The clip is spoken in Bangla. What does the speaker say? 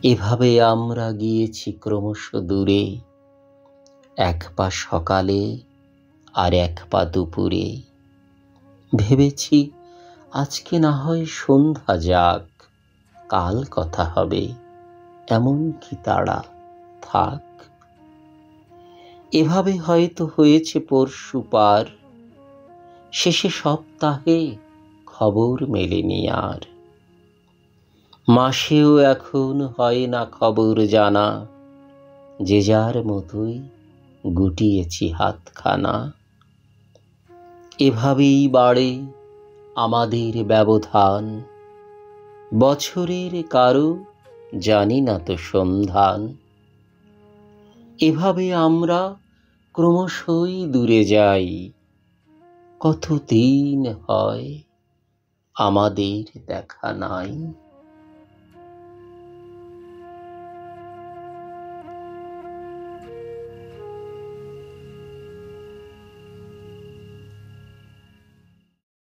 এভাবে আমরা গিয়েছি ক্রমশ দূরে, এক পা সকালে আর এক পা দুপুরে। ভেবেছি আজকে না হয় সন্ধ্যা যাক, কাল কথা হবে, এমন কি তাড়া, থাক। এভাবে হয়তো হয়েছে পরশু পার, শেষে সপ্তাহে খবর মেলেনি আর। মাসেও এখন হয় না খবর জানা, যে যার মতোই গুটিয়েছি হাতখানা। এভাবেই বাড়ে আমাদের ব্যবধান, বছরের কারো জানি না তো সন্ধান। এভাবে আমরা ক্রমশই দূরে যাই, কত দিন হয় আমাদের দেখা নাই।